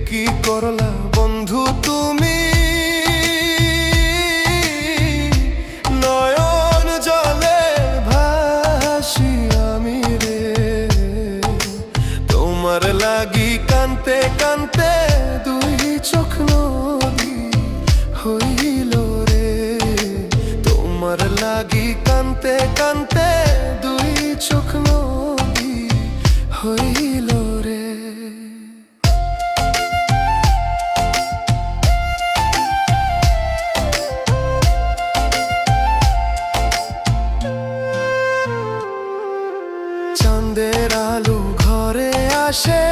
কি করলা বন্ধু তুমি, নয়ন জলে ভাসি আমি রে। তোমার লাগি কানতে কানতে দুই চোখ নদী হইল রে। তোমার লাগি কানতে কানতে দুই চোখ নদী হইল রে। চাঁদের আলো ঘরে আসে,